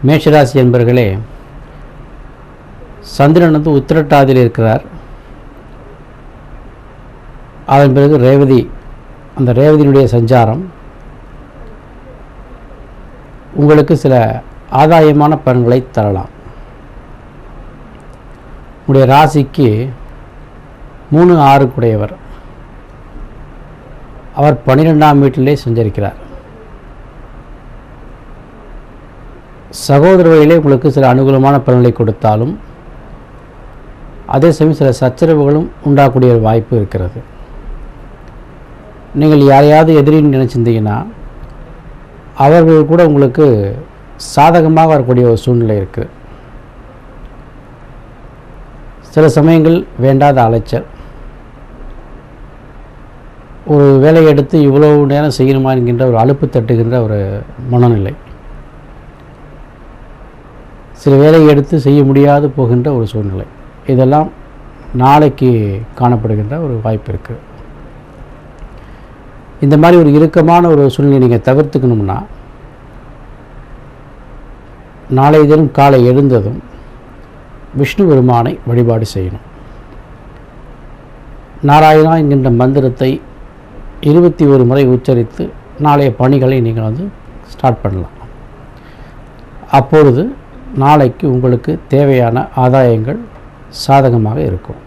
மேஷராசி என்பர்களே, சந்திரன் வந்து உத்திரட்டாதியில் இருக்கிறார். அதன் பிறகு ரேவதி, அந்த ரேவதியினுடைய சஞ்சாரம் உங்களுக்கு சில ஆதாயமான பலன்களை தரலாம். உங்களுடைய ராசிக்கு 3, 6 குடையவர். அவர் 12ஆம் வீட்டிலே சஞ்சரிக்கிறார். சகோதர வழியிலே உங்களுக்கு சில அனுகூலமான பலன்களை கொடுத்தாலும் அதே சமயம் சில சச்சரவுகளும் உண்டாகக்கூடிய ஒரு வாய்ப்பு இருக்கிறது. நீங்கள் யாரையாவது எதிரின்னு நினச்சிருந்தீங்கன்னா அவர்கள் கூட உங்களுக்கு சாதகமாக வரக்கூடிய ஒரு சூழ்நிலை இருக்குது. சில சமயங்கள் வேண்டாத அலைச்சல், ஒரு வேலையை எடுத்து இவ்வளவு நேரம் செய்யணுமா என்கின்ற ஒரு அலுப்பு தட்டுகின்ற ஒரு மனநிலை, சில வேலையை எடுத்து செய்ய முடியாது போகின்ற ஒரு சூழ்நிலை, இதெல்லாம் நாளைக்கு காணப்படுகின்ற ஒரு வாய்ப்பு இருக்குது. இந்த மாதிரி ஒரு இறுக்கமான ஒரு சூழ்நிலை நீங்கள் தவிர்த்துக்கணும்னா நாளைய தினம் காலை எழுந்ததும் விஷ்ணு பெருமானை வழிபாடு செய்யணும். நாராயணா என்கின்ற மந்திரத்தை 21 முறை உச்சரித்து நாளைய பணிகளை நீங்கள் வந்து ஸ்டார்ட் பண்ணலாம். அப்பொழுது நாளைக்கு உங்களுக்கு தேவையான ஆதாயங்கள் சாதகமாக இருக்கும்.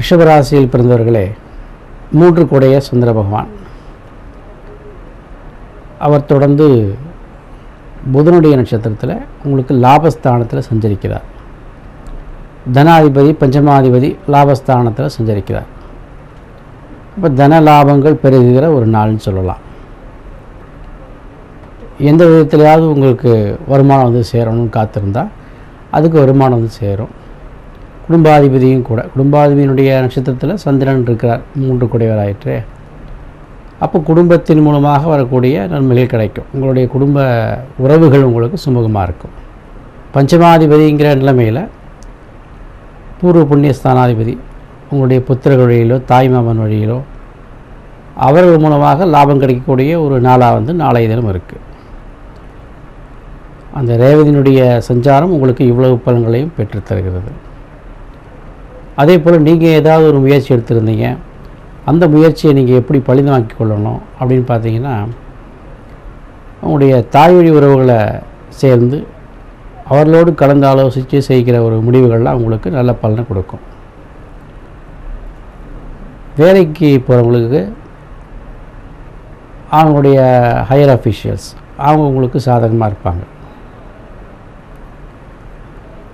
ரிஷபராசியில் பிறந்தவர்களே, 3 குடைய சுந்தர பகவான், அவர் தொடர்ந்து புதனுடைய நட்சத்திரத்தில் உங்களுக்கு லாபஸ்தானத்தில் சஞ்சரிக்கிறார். தனாதிபதி, பஞ்சமாதிபதி லாபஸ்தானத்தில் சஞ்சரிக்கிறார். இப்போ தன லாபங்கள் பெருகுகிற ஒரு நாள்னு சொல்லலாம். எந்த விதத்திலையாவது உங்களுக்கு வருமானம் வந்து சேரணும்னு காத்திருந்தால் அதுக்கு வருமானம் வந்து சேரும். குடும்பாதிபதியும் கூட, குடும்பாதிபதியினுடைய நட்சத்திரத்தில் சந்திரன் இருக்கிறார், 3 குடையவராயிற்று. அப்போ குடும்பத்தின் மூலமாக வரக்கூடிய நன்மைகள் கிடைக்கும். உங்களுடைய குடும்ப உறவுகள் உங்களுக்கு சுமூகமாக இருக்கும். பஞ்சமாதிபதிங்கிற நிலைமையில் பூர்வ புண்ணியஸ்தானாதிபதி உங்களுடைய புத்திரர்கள் வழியிலோ தாய்மாமன் வழியிலோ அவர்கள் மூலமாக லாபம் கிடைக்கக்கூடிய ஒரு நாளாக வந்து நாளைய தினம் இருக்குது. அந்த ரேவதியினுடைய சஞ்சாரம் உங்களுக்கு இவ்வளவு பலன்களையும் பெற்றுத்தருகிறது. அதே போல் நீங்கள் ஏதாவது ஒரு முயற்சி எடுத்திருந்தீங்க, அந்த முயற்சியை நீங்கள் எப்படி பழிதாக்கி கொள்ளணும் அப்படின்னு பார்த்தீங்கன்னா, உங்களுடைய தாய் வழி உறவுகளை சேர்ந்து அவர்களோடு கலந்து ஆலோசித்து செய்கிற ஒரு முடிவுகள்லாம் உங்களுக்கு நல்ல பலனை கொடுக்கும். வேலைக்கு போகிறவங்களுக்கு அவங்களுடைய ஹையர் அஃபிஷியல்ஸ் அவங்க உங்களுக்கு சாதகமாக இருப்பாங்க.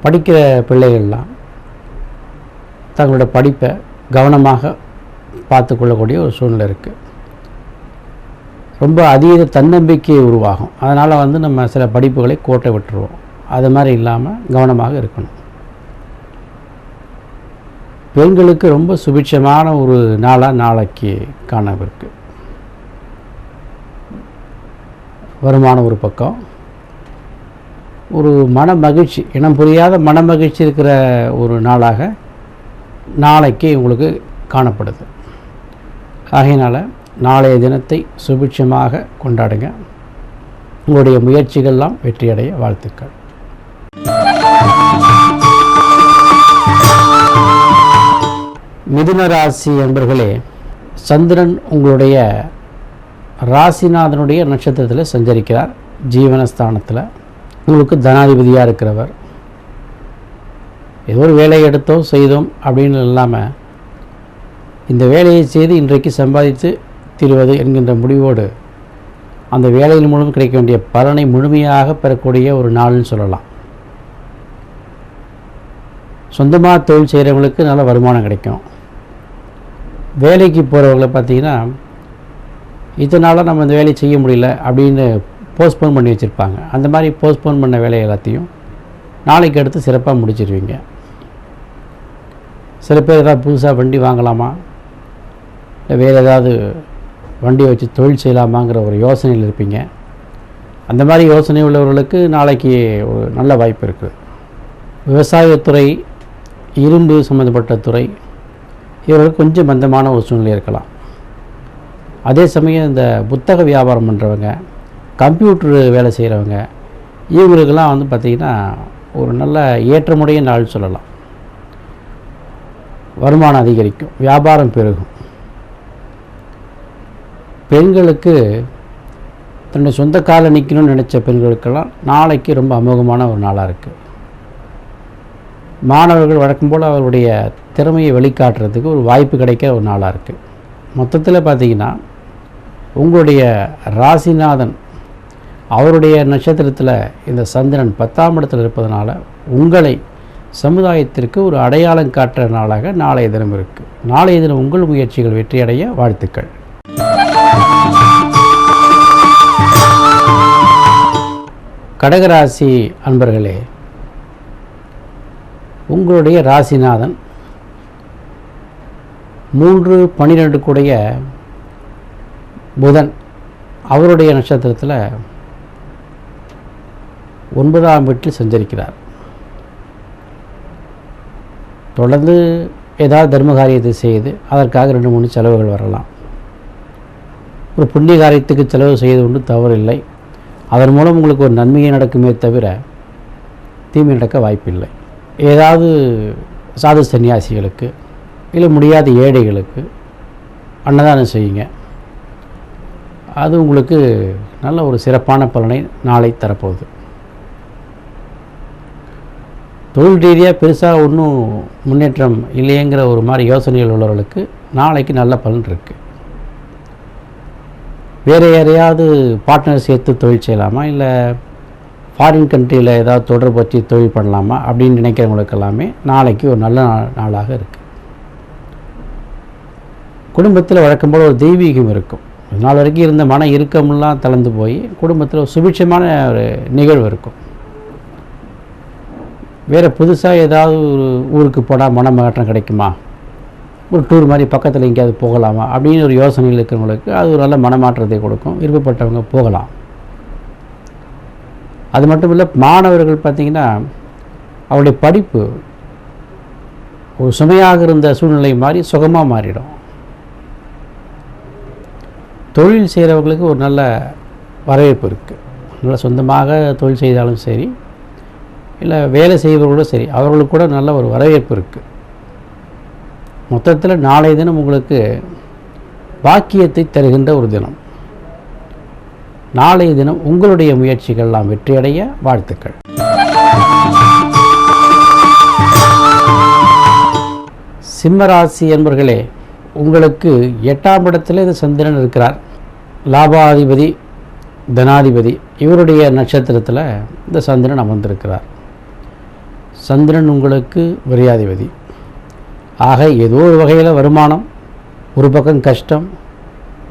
படிக்கிற பிள்ளைகள்லாம் தங்களோட படிப்பை கவனமாக பார்த்து கொள்ளக்கூடிய ஒரு சூழ்நிலை இருக்குது. ரொம்ப அதீத தன்னம்பிக்கை உருவாகும். அதனால் வந்து நம்ம சில படிப்புகளை கோட்டை விட்டுருவோம். அது மாதிரி இல்லாமல் கவனமாக இருக்கணும். பெண்களுக்கு ரொம்ப சுபிட்சமான ஒரு நாளாக நாளைக்கு காணவிருக்கு. வருமானம் ஒரு பக்கம், ஒரு மன மகிழ்ச்சி, இனம் புரியாத மன மகிழ்ச்சி இருக்கிற ஒரு நாளாக நாளைக்கு உங்களுக்கு காணப்படுது. ஆகையினால் நாளைய தினத்தை சுபிட்சமாக கொண்டாடுங்க. உங்களுடைய முயற்சிகள்லாம் வெற்றியடைய வாழ்த்துக்கள். மிதுன ராசி என்பர்களே, சந்திரன் உங்களுடைய ராசிநாதனுடைய நட்சத்திரத்தில் சஞ்சரிக்கிறார். ஜீவனஸ்தானத்தில் உங்களுக்கு தனாதிபதியாக இருக்கிறவர். ஏதோ ஒரு வேலையை எடுத்தோம் செய்தோம் அப்படின்னு இல்லாமல் இந்த வேலையை செய்து இன்றைக்கு சம்பாதித்து தீர்வது என்கின்ற முடிவோடு அந்த வேலையின் மூலம் கிடைக்க வேண்டிய பலனை முழுமையாக பெறக்கூடிய ஒரு நாள்னு சொல்லலாம். சொந்தமாக தொழில் செய்கிறவங்களுக்கு நல்ல வருமானம் கிடைக்கும். வேலைக்கு போகிறவங்களை பார்த்திங்கன்னா, இதனால் நம்ம இந்த வேலையை செய்ய முடியல அப்படின்னு போஸ்ட்போன் பண்ணி வச்சுருப்பாங்க. அந்த மாதிரி போஸ்ட்போன் பண்ண வேலை எல்லாத்தையும் நாளைக்கு எடுத்து சிறப்பாக முடிச்சிடுவீங்க. சில பேர் ஏதாவது புதுசாக வண்டி வாங்கலாமா, இல்லை வேறு ஏதாவது வண்டியை வச்சு தொழில் செய்யலாமாங்கிற ஒரு யோசனையில் இருப்பீங்க. அந்த மாதிரி யோசனை உள்ளவர்களுக்கு நாளைக்கு ஒரு நல்ல வாய்ப்பு இருக்குது. விவசாயத்துறை இரும்பு சம்மந்தப்பட்ட துறை இவர்களுக்கு கொஞ்சம் மந்தமான ஒரு சூழ்நிலை இருக்கலாம். அதே சமயம் இந்த புத்தக வியாபாரம் பண்ணுறவங்க, கம்ப்யூட்டர் வேலை செய்கிறவங்க, இவங்களுக்கெல்லாம் வந்து பார்த்திங்கன்னா ஒரு நல்ல ஏற்றமுடைய நாள் சொல்லலாம். வருமானம் அதிகரிக்கும், வியாபாரம் பெருகும். பெண்களுக்கு தன்னுடைய சொந்த காலில் நிற்கணும்னு நினச்ச பெண்களுக்கெல்லாம் நாளைக்கு ரொம்ப அமோகமான ஒரு நாளாக இருக்குது. மாணவர்கள் வழக்கம் போல் அவருடைய திறமையை வெளிக்காட்டுறதுக்கு ஒரு வாய்ப்பு கிடைக்க ஒரு நாளாக இருக்குது. மொத்தத்தில் பார்த்திங்கன்னா உங்களுடைய ராசிநாதன் அவருடைய நட்சத்திரத்தில் இந்த சந்திரன் 10ஆம் இடத்தில் இருப்பதனால உங்களை சமுதாயத்திற்கு ஒரு அடையாளம் காட்டுற நாளாக நாளைய தினம் இருக்குது. நாளைய தினம் உங்கள் முயற்சிகள் வெற்றியடைய வாழ்த்துக்கள். கடகராசி அன்பர்களே, உங்களுடைய ராசிநாதன் 3-12 கூடைய புதன் அவருடைய நட்சத்திரத்தில் 9ஆம் வீட்டில் சஞ்சரிக்கிறார். தொடர்ந்து ஏதாவது தர்ம காரியத்தை செய்து அதற்காக 2-3 செலவுகள் வரலாம். ஒரு புண்ணிய காரியத்துக்கு செலவு செய்து கொண்டு தவறில்லை. அதன் மூலம் உங்களுக்கு ஒரு நன்மையை நடக்குமே தவிர தீமை நடக்க வாய்ப்பில்லை. ஏதாவது சாது சன்னியாசிகளுக்கு இல்லை முடியாத ஏழைகளுக்கு அன்னதானம் செய்யுங்க. அது உங்களுக்கு நல்ல ஒரு சிறப்பான பலனை நாளை தரப்போகுது. தொழில் ரீதியாக பெருசாக ஒன்றும் முன்னேற்றம் இல்லையேங்கிற ஒரு மாதிரி யோசனைகள் உள்ளவர்களுக்கு நாளைக்கு நல்ல பலன் இருக்குது. வேறு யாரையாவது பார்ட்னர் சேர்த்து தொழில் செய்யலாமா, இல்லை ஃபாரின் கண்ட்ரியில் ஏதாவது தொடர்பு வச்சு தொழில் பண்ணலாமா அப்படின்னு நினைக்கிறவங்களுக்கு எல்லாமே நாளைக்கு ஒரு நல்ல நாளாக இருக்குது. குடும்பத்தில் வழக்கம் போல் ஒரு தெய்வீகம் இருக்கும். நாள் வரைக்கும் இருந்த மன இறுக்கமெல்லாம் தளர்ந்து போய் குடும்பத்தில் ஒரு சுபிட்சமான ஒரு நிகழ்வு இருக்கும். வேறு புதுசாக ஏதாவது ஒரு ஊருக்கு போனால் மன மாற்றம் கிடைக்குமா, ஒரு டூர் மாதிரி பக்கத்தில் எங்கேயாவது போகலாமா அப்படின்னு ஒரு யோசனையில் இருக்கிறவங்களுக்கு அது ஒரு நல்ல மனமாற்றத்தை கொடுக்கும். விருப்பப்பட்டவங்க போகலாம். அது மட்டும் இல்லை, மாணவர்கள் பார்த்திங்கன்னா அவருடைய படிப்பு ஒரு சுமையாக இருந்த சூழ்நிலை மாதிரி சுகமாக மாறிடும். தொழில் செய்கிறவங்களுக்கு ஒரு நல்ல வரவேற்பு இருக்குது. நல்லா சொந்தமாக தொழில் செய்தாலும் சரி, இல்லை வேலை செய்பவர்களும் சரி, அவர்களுக்கு கூட நல்ல ஒரு வரவேற்பு இருக்குது. மொத்தத்தில் நாளைய தினம் உங்களுக்கு பாக்கியத்தை தருகின்ற ஒரு தினம். நாளைய தினம் உங்களுடைய முயற்சிகள்லாம் வெற்றியடைய வாழ்த்துக்கள். சிம்மராசி என்பர்களே, உங்களுக்கு 8ஆம் இடத்துல இந்த சந்திரன் இருக்கிறார். லாபாதிபதி, தனாதிபதி இவருடைய நட்சத்திரத்தில் இந்த சந்திரன் அமர்ந்திருக்கிறார். சந்திரன் உங்களுக்கு விரையாதிபதி. ஆக ஏதோ ஒரு வகையில் வருமானம், ஒரு பக்கம் கஷ்டம்,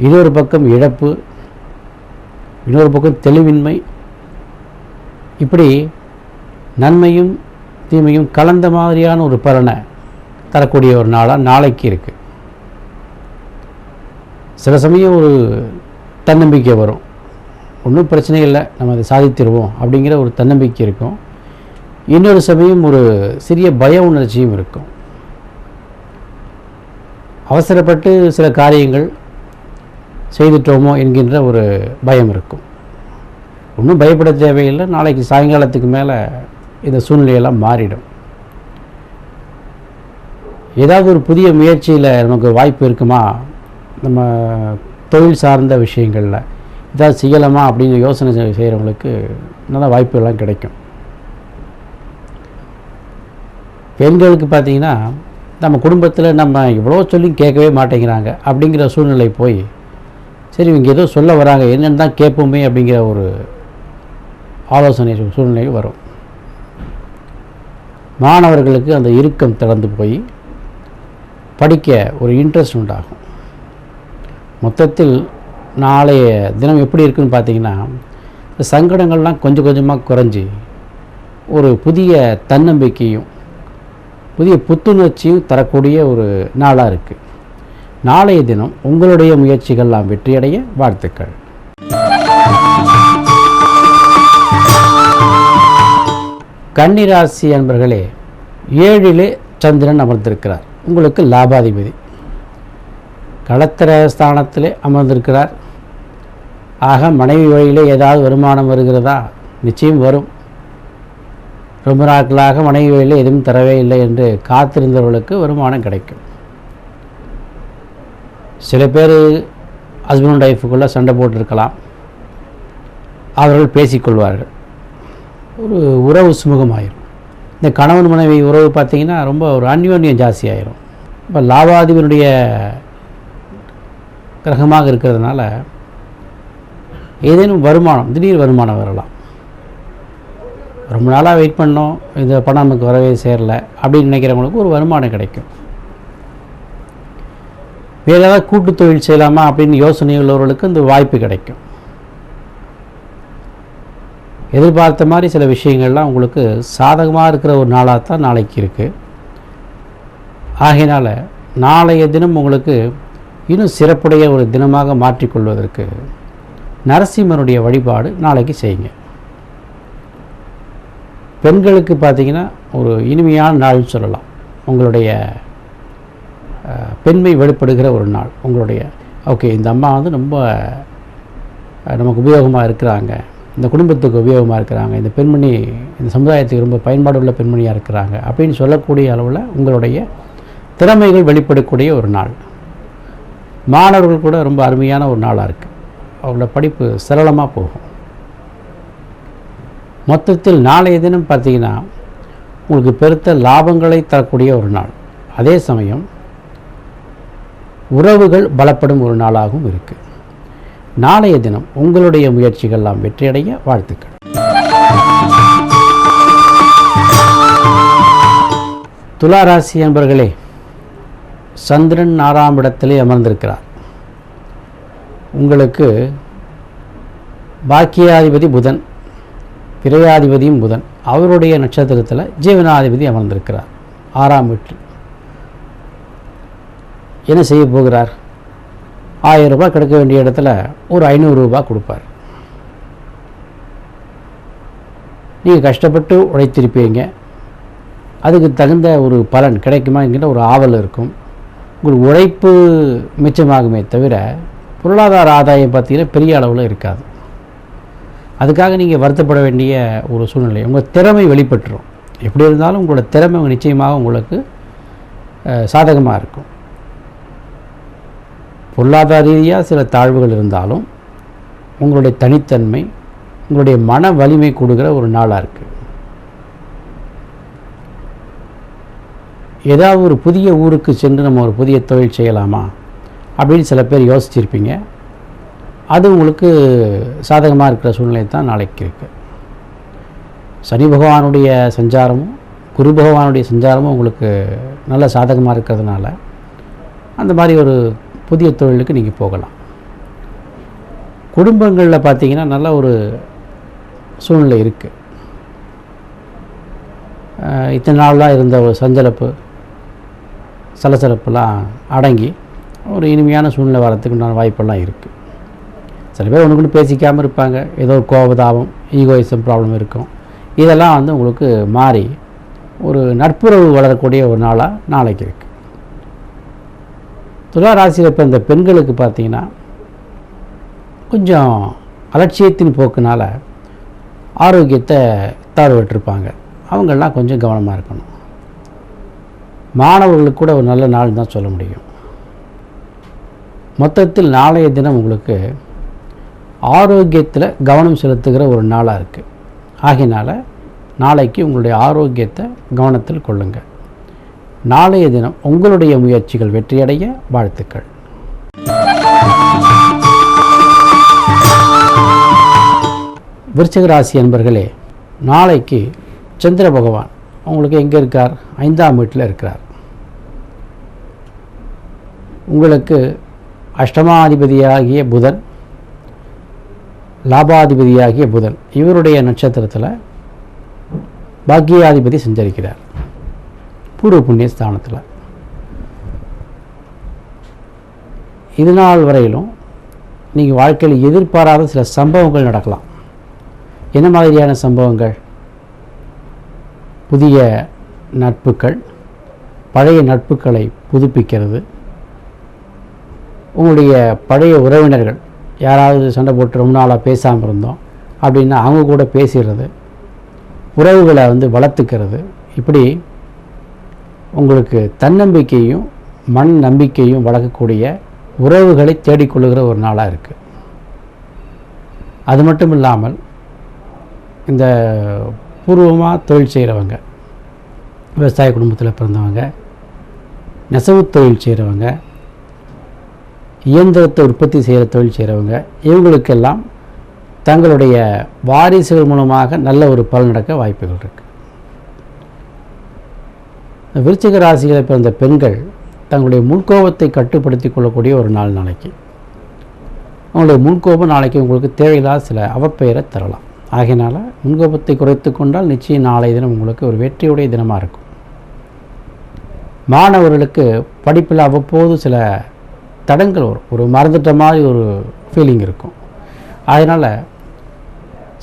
இன்னொரு பக்கம் இழப்பு, இன்னொரு பக்கம் தெளிவின்மை, இப்படி நன்மையும் தீமையும் கலந்த மாதிரியான ஒரு பலனை தரக்கூடிய ஒரு நாளாக நாளைக்கு இருக்குது. சில சமயம் ஒரு தன்னம்பிக்கை வரும், ஒன்றும் பிரச்சனை இல்லை, நம்ம அதை சாதித்திருவோம் அப்படிங்கிற ஒரு தன்னம்பிக்கை இருக்கும். இன்னொரு சமயம் ஒரு சிறிய பய உணர்ச்சியும் இருக்கும். அவசரப்பட்டு சில காரியங்கள் செய்துட்டோமோ என்கின்ற ஒரு பயம் இருக்கும். ஒன்றும் பயப்பட தேவையில்லை. நாளைக்கு சாயங்காலத்துக்கு மேலே இந்த சூழ்நிலையெல்லாம் மாறிடும். ஏதாவது ஒரு புதிய முயற்சியில் நமக்கு வாய்ப்பு இருக்குமா, நம்ம தொழில் சார்ந்த விஷயங்களில் ஏதாவது செய்யலாமா அப்படின்னு யோசனை செய்கிறவங்களுக்கு நல்ல வாய்ப்புகள்லாம் கிடைக்கும். பெண்களுக்கு பார்த்திங்கன்னா நம்ம குடும்பத்தில் நம்ம இவ்வளோ சொல்லி கேட்கவே மாட்டேங்கிறாங்க அப்படிங்கிற சூழ்நிலை போய், சரி இவங்க ஏதோ சொல்ல வராங்க என்னென்னு தான் கேட்போமே அப்படிங்கிற ஒரு ஆலோசனை சூழ்நிலை வரும். மாணவர்களுக்கு அந்த இறுக்கம் திறந்து போய் படிக்க ஒரு இன்ட்ரெஸ்ட் உண்டாகும். மொத்தத்தில் நாளைய தினம் எப்படி இருக்குன்னு பார்த்திங்கன்னா, இந்த சங்கடங்கள்லாம் கொஞ்சம் கொஞ்சமாக குறைஞ்சி ஒரு புதிய தன்னம்பிக்கையும் புதிய புத்துணர்ச்சியும் தரக்கூடிய ஒரு நாளாக இருக்குது. நாளைய தினம் உங்களுடைய முயற்சிகள்லாம் வெற்றியடைய வாழ்த்துக்கள். கன்னிராசி அன்பர்களே, 7ல் சந்திரன் அமர்ந்திருக்கிறார். உங்களுக்கு லாபாதிபதி களத்திர ஸ்தானத்திலே அமர்ந்திருக்கிறார். ஆக மனைவி வழியிலே ஏதாவது வருமானம் வருகிறதா? நிச்சயம் வரும். ரொம்ப நாட்களாக மனைவி வழியில் எதுவும் தரவே இல்லை என்று காத்திருந்தவர்களுக்கு வருமானம் கிடைக்கும். சில பேர் ஹஸ்பண்ட் அண்ட் ஒய்ஃபுக்குள்ளே சண்டை போட்டிருக்கலாம். அவர்கள் பேசிக்கொள்வார்கள். ஒரு உறவு சுமூகமாயிரும். இந்த கணவன் மனைவி உறவு பார்த்திங்கன்னா ரொம்ப ஒரு அந்யோன்யம் ஜாஸ்தி ஆயிரும். இப்போ லாபாதிபதியினுடைய கிரகமாக இருக்கிறதுனால ஏதேனும் வருமானம், திடீர் வருமானம் வரலாம். ரொம்ப நாளாக வெயிட் பண்ணோம், இந்த பணம் நமக்கு வரவே சேரலை அப்படின்னு நினைக்கிறவங்களுக்கு ஒரு வருமானம் கிடைக்கும். வேறு ஏதாவது கூட்டு தொழில் செய்யலாமா அப்படின்னு யோசனை உள்ளவர்களுக்கு இந்த வாய்ப்பு கிடைக்கும். எதிர்பார்த்த மாதிரி சில விஷயங்கள்லாம் உங்களுக்கு சாதகமாக இருக்கிற ஒரு நாளாக தான் நாளைக்கு இருக்குது. ஆகையினால் நாளைய தினம் உங்களுக்கு இன்னும் சிறப்புடைய ஒரு தினமாக மாற்றிக்கொள்வதற்கு நரசிம்மனுடைய வழிபாடு நாளைக்கு செய்யுங்க. பெண்களுக்கு பார்த்திங்கன்னா ஒரு இனிமையான நாள்னு சொல்லலாம். உங்களுடைய பெண்மை வெளிப்படுகிற ஒரு நாள். உங்களுடைய ஓகே, இந்த அம்மா ரொம்ப நமக்கு உபயோகமாக இருக்கிறாங்க, இந்த குடும்பத்துக்கு உபயோகமாக இருக்கிறாங்க, இந்த பெண்மணி இந்த சமுதாயத்துக்கு ரொம்ப பயன்பாடு உள்ள பெண்மணியாக இருக்கிறாங்க அப்படின்னு சொல்லக்கூடிய அளவில் உங்களுடைய திறமைகள் வெளிப்படக்கூடிய ஒரு நாள். மாணவர்கள் கூட ரொம்ப அருமையான ஒரு நாளாக இருக்குது. அவங்களோட படிப்பு சரளமாக போகும். மொத்தத்தில் நாளைய தினம் பார்த்திங்கன்னா உங்களுக்கு பெருத்த லாபங்களை தரக்கூடிய ஒரு நாள். அதே சமயம் உறவுகள் பலப்படும் ஒரு நாளாகவும் இருக்குது. நாளைய தினம் உங்களுடைய முயற்சிகள்லாம் வெற்றியடைய வாழ்த்துக்கள். துளாராசி என்பவர்களே, சந்திரன் 6ஆம் இடத்திலே அமர்ந்திருக்கிறார். உங்களுக்கு பாக்கியாதிபதி புதன், கிரயாதிபதியும் புதன், அவருடைய நட்சத்திரத்தில் ஜீவனாதிபதி அமர்ந்திருக்கிறார் 6ஆம் வீட்டில். என்ன செய்ய போகிறார்? 1000 ரூபாய் கிடைக்க வேண்டிய இடத்துல ஒரு 500 ரூபாய் கொடுப்பார். நீங்கள் கஷ்டப்பட்டு உழைத்திருப்பீங்க, அதுக்கு தகுந்த ஒரு பலன் கிடைக்குமா என்கிற ஒரு ஆவல் இருக்கும். உங்களுக்கு உழைப்பு மிச்சமாகுமே தவிர பொருளாதார ஆதாயம் பார்த்திங்கன்னா பெரிய அளவில் இருக்காது. அதுக்காக நீங்கள் வருத்தப்பட வேண்டிய ஒரு சூழ்நிலை. உங்கள் திறமை வெளிப்பட்டுரும். எப்படி இருந்தாலும் உங்களோட திறமை நிச்சயமாக உங்களுக்கு சாதகமாக இருக்கும். பொருளாதார ரீதியாக சில தாழ்வுகள் இருந்தாலும் உங்களுடைய தனித்தன்மை, உங்களுடைய மன வலிமை கொடுக்குற ஒரு நாளாக இருக்குது. ஏதாவது ஒரு புதிய ஊருக்கு சென்று நம்ம ஒரு புதிய தொழில் செய்யலாமா அப்படின்னு சில பேர் யோசிச்சிருப்பீங்க. அது உங்களுக்கு சாதகமாக இருக்கிற சூழ்நிலை தான் நாளைக்கு இருக்குது. சனி பகவானுடைய சஞ்சாரமும் குரு பகவானுடைய சஞ்சாரமும் உங்களுக்கு நல்ல சாதகமாக இருக்கிறதுனால அந்த மாதிரி ஒரு புதிய தொழிலுக்கு நீங்கள் போகலாம். குடும்பங்களில் பார்த்தீங்கன்னா நல்ல ஒரு சூழ்நிலை இருக்குது. இத்தனை நாளாக இருந்த ஒரு சலசலப்புலாம் அடங்கி ஒரு இனிமையான சூழ்நிலை வரத்துக்கு உண்டான வாய்ப்பெல்லாம் இருக்குது. சில பேர் ஒன்று கொண்டு பேசிக்காமல் இருப்பாங்க, ஏதோ ஒரு கோபதாபம், ஈகோயிசம் ப்ராப்ளம் இருக்கும். இதெல்லாம் உங்களுக்கு மாறி ஒரு நட்புறவு வளரக்கூடிய ஒரு நாளாக நாளைக்கு இருக்குது. துலா ராசியில் இப்போ இந்த பெண்களுக்கு பார்த்திங்கன்னா கொஞ்சம் அலட்சியத்தின் போக்குனால் ஆரோக்கியத்தை தாழ்விட்டிருப்பாங்க. அவங்கெல்லாம் கொஞ்சம் கவனமாக இருக்கணும். மாணவர்களுக்கு கூட ஒரு நல்ல நாள் தான் சொல்ல முடியும். மொத்தத்தில் நாளைய தினம் உங்களுக்கு ஆரோக்கியத்தில் கவனம் செலுத்துகிற ஒரு நாளாக இருக்குது. ஆகையினால் நாளைக்கு உங்களுடைய ஆரோக்கியத்தை கவனத்தில் கொள்ளுங்கள். நாளைய தினம் உங்களுடைய முயற்சிகள் வெற்றியடைய வாழ்த்துக்கள். விருச்சிக ராசி அன்பர்களே, நாளைக்கு சந்திர பகவான் உங்களுக்கு எங்கே இருக்கார்? 5ஆம் வீட்டில் இருக்கிறார். உங்களுக்கு அஷ்டமாதிபதியாகிய புதன், லாபாதிபதியாகிய புதன், இவருடைய நட்சத்திரத்தில் பாக்கியாதிபதி சஞ்சரிக்கிறார் பூர்வ புண்ணிய ஸ்தானத்தில். இது நாள் வரையிலும் நீங்கள் வாழ்க்கையில் எதிர்பாராத சில சம்பவங்கள் நடக்கலாம். என்ன மாதிரியான சம்பவங்கள்? புதிய நட்புகள், பழைய நட்புகளை புதுப்பிக்கிறது. உங்களுடைய பழைய உறவினர்கள் யாராவது சண்டை போட்டு ரொம்ப நாளாக பேசாமல் இருந்தோம் அப்படின்னா அவங்க கூட பேசிடுறது, உறவுகளை வளர்த்துக்கிறது. இப்படி உங்களுக்கு தன்னம்பிக்கையும் மண் நம்பிக்கையும் வளர்க்கக்கூடிய உறவுகளை தேடிக்கொள்ளுகிற ஒரு நாளாக இருக்குது. அது மட்டும் இல்லாமல் இந்த பூர்வமாக தொழில் செய்கிறவங்க, விவசாய குடும்பத்தில் பிறந்தவங்க, நெசவு தொழில் செய்கிறவங்க, இயந்திரத்தை உற்பத்தி செய்கிற தொழில் செய்கிறவங்க, இவங்களுக்கெல்லாம் தங்களுடைய வாரிசுகள் மூலமாக நல்ல ஒரு பலன் நடக்க வாய்ப்புகள் இருக்குது. விருச்சிக ராசிகளை பிறந்த பெண்கள் தங்களுடைய முன்கோபத்தை கட்டுப்படுத்தி கொள்ளக்கூடிய ஒரு நாள் நாளைக்கு. உங்களுடைய முன்கோபம் நாளைக்கு உங்களுக்கு தேவையில்லாத சில அவப்பெயரை தரலாம். ஆகையினால் முன்கோபத்தை குறைத்து கொண்டால் நிச்சயம் நாளைய தினம் உங்களுக்கு ஒரு வெற்றியுடைய தினமாக இருக்கும். மாணவர்களுக்கு படிப்பில் அவ்வப்போது சில தடங்கள் வரும், ஒரு மறந்துட்ட மாதிரி ஒரு ஃபீலிங் இருக்கும். அதனால்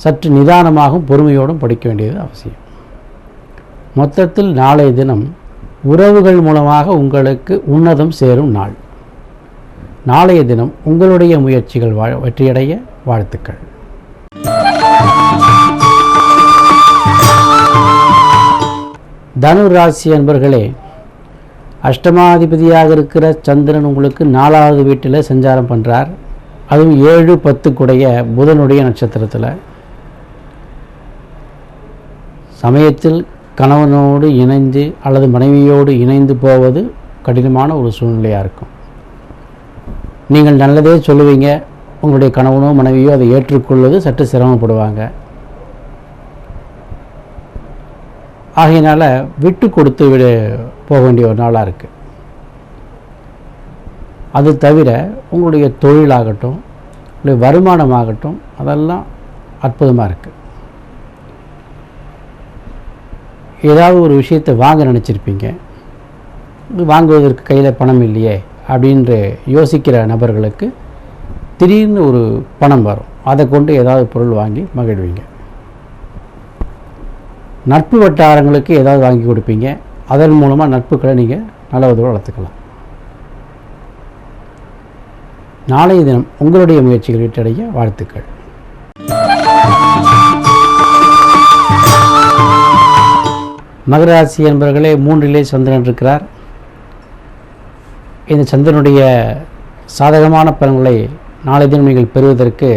சற்று நிதானமாகவும் பொறுமையோடும் படிக்க வேண்டியது அவசியம். மொத்தத்தில் நாளைய தினம் உறவுகள் மூலமாக உங்களுக்கு உன்னதம் சேரும் நாள். நாளைய தினம் உங்களுடைய முயற்சிகள் வெற்றியடைய வாழ்த்துக்கள். தனு ராசி அன்பர்களே, அஷ்டமாதிபதியாக இருக்கிற சந்திரன் உங்களுக்கு 4வது வீட்டில் சஞ்சாரம் பண்ணுறார். அதுவும் 7, 10 புதனுடைய நட்சத்திரத்தில். சமயத்தில் கணவனோடு இணைந்து அல்லது மனைவியோடு இணைந்து போவது கடினமான ஒரு சூழ்நிலையாக இருக்கும். நீங்கள் நல்லதே சொல்லுவீங்க, உங்களுடைய கணவனோ மனைவியோ அதை ஏற்றுக்கொள்வது சற்று சிரமப்படுவாங்க. ஆகையினால் விட்டு கொடுத்து போக வேண்டிய ஒரு நாளாக இருக்குது. அது தவிர உங்களுடைய தொழிலாகட்டும், உங்களுடைய வருமானமாகட்டும், அதெல்லாம் அற்புதமாக இருக்குது. ஏதாவது ஒரு விஷயத்தை வாங்க நினச்சிருப்பீங்க, வாங்குவதற்கு கையில் பணம் இல்லையே அப்படின்று யோசிக்கிற நபர்களுக்கு திடீர்னு ஒரு பணம் வரும். அதை கொண்டு ஏதாவது பொருள் வாங்கி மகிழ்வீங்க. நட்பு வட்டாரங்களுக்கு ஏதாவது வாங்கி கொடுப்பீங்க. அதன் மூலமாக நட்புகளை நீங்கள் நல்லவதோடு வளர்த்துக்கலாம். நாளைய தினம் உங்களுடைய முயற்சிகள் வெற்றியடைய வாழ்த்துக்கள். மகர ராசி என்பவர்களே, 3லே சந்திரன் இருக்கிறார். இந்த சந்திரனுடைய சாதகமான பலன்களை நாளை தினம் நீங்கள் பெறுவதற்கு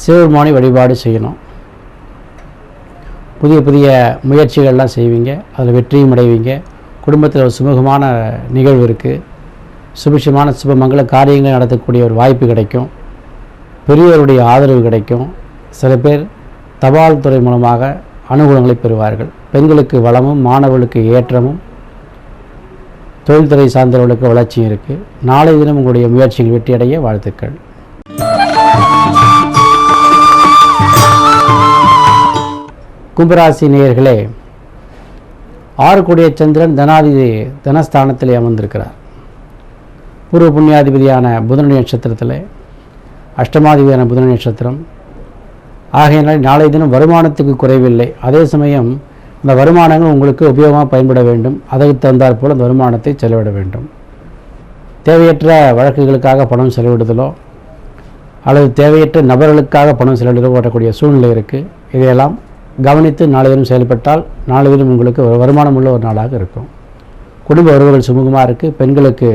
சிவபெருமானை வழிபாடு செய்யணும். புதிய புதிய முயற்சிகள்லாம் செய்வீங்க, அதில் வெற்றியும் அடைவீங்க. குடும்பத்தில் ஒரு சுமூகமான நிகழ்வு இருக்குது. சுபிஷமான சுபமங்கள காரியங்களை நடத்தக்கூடிய ஒரு வாய்ப்பு கிடைக்கும். பெரியவருடைய ஆதரவு கிடைக்கும். சில பேர் தபால் துறை மூலமாக அனுகூலங்களை பெறுவார்கள். பெண்களுக்கு வளமும் மாணவர்களுக்கு ஏற்றமும் தொழில்துறை சார்ந்தவர்களுக்கு வளர்ச்சியும் இருக்குது. நாளை தினம் உங்களுடைய முயற்சிகள் வெற்றியடைய வாழ்த்துக்கள். கும்பராசி நேயர்களே, 6 சந்திரன் தனஸ்தானத்திலே அமர்ந்திருக்கிறார். பூர்வ புண்ணியாதிபதியான புதனுடைய நட்சத்திரத்தில், அஷ்டமாதிபதியான புதன் நட்சத்திரம். ஆகையினால் நாளை தினம் வருமானத்துக்கு குறைவில்லை. அதே சமயம் அந்த வருமானங்கள் உங்களுக்கு உபயோகமாக பயன்பட வேண்டும். அதற்கு தகுந்தாற் போல் அந்த வருமானத்தை செலவிட வேண்டும். தேவையற்ற வழக்குகளுக்காக பணம் செலவிடுதலோ அல்லது தேவையற்ற நபர்களுக்காக பணம் செலவிடுதலோ ஓட்டக்கூடிய சூழ்நிலை இருக்குது. இதையெல்லாம் கவனித்து நாளை தினம் செயல்பட்டால் நாளை தினம் உங்களுக்கு வருமானம் உள்ள ஒரு நாளாக இருக்கும். குடும்ப உறவுகள் சுமூகமாக இருக்குது. பெண்களுக்கு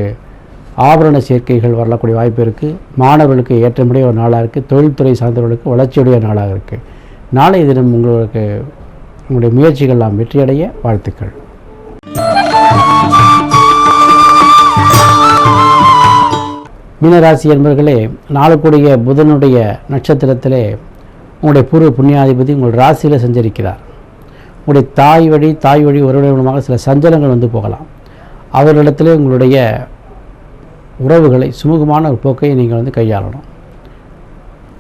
ஆபரண சேர்க்கைகள் வரக்கூடிய வாய்ப்பு இருக்குது. மாணவர்களுக்கு ஏற்றமுடைய ஒரு நாளாக இருக்குது. தொழில்துறை சார்ந்தவர்களுக்கு வளர்ச்சியுடைய நாளாக இருக்குது. நாளை தினம் உங்களுடைய முயற்சிகள்லாம் வெற்றியடைய வாழ்த்துக்கள். மீனராசி என்பவர்களே, நாளுக்குடைய புதனுடைய நட்சத்திரத்திலே உங்களுடைய பூர்வ புண்ணியாதிபதி உங்கள் ராசியில் சஞ்சரிக்கிறார். உங்களுடைய தாய் வழி உறவுகள் மூலமாக சில சஞ்சலங்கள் போகலாம். அவர்களிடத்திலே உங்களுடைய உறவுகளை சுமூகமான ஒரு போக்கை நீங்கள் கையாளணும்.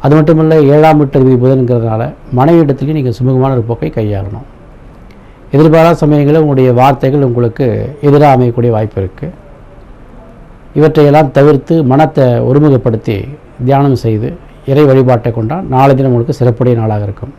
அது மட்டுமல்ல, 7ஆம் வீட்டு புதன்கிறதுனால மனைவியிடத்துலேயும் நீங்கள் சுமூகமான ஒரு போக்கை கையாளணும். எதிர்பாராத சமயங்களில் உங்களுடைய வார்த்தைகள் உங்களுக்கு எதிராக அமையக்கூடிய வாய்ப்பு இருக்குது. இவற்றையெல்லாம் தவிர்த்து மனத்தை ஒருமுகப்படுத்தி தியானம் செய்து இறை வழிபாட்டை கொண்டால் நாளை தினம் உங்களுக்கு சிறப்புடைய நாளாக இருக்கும்.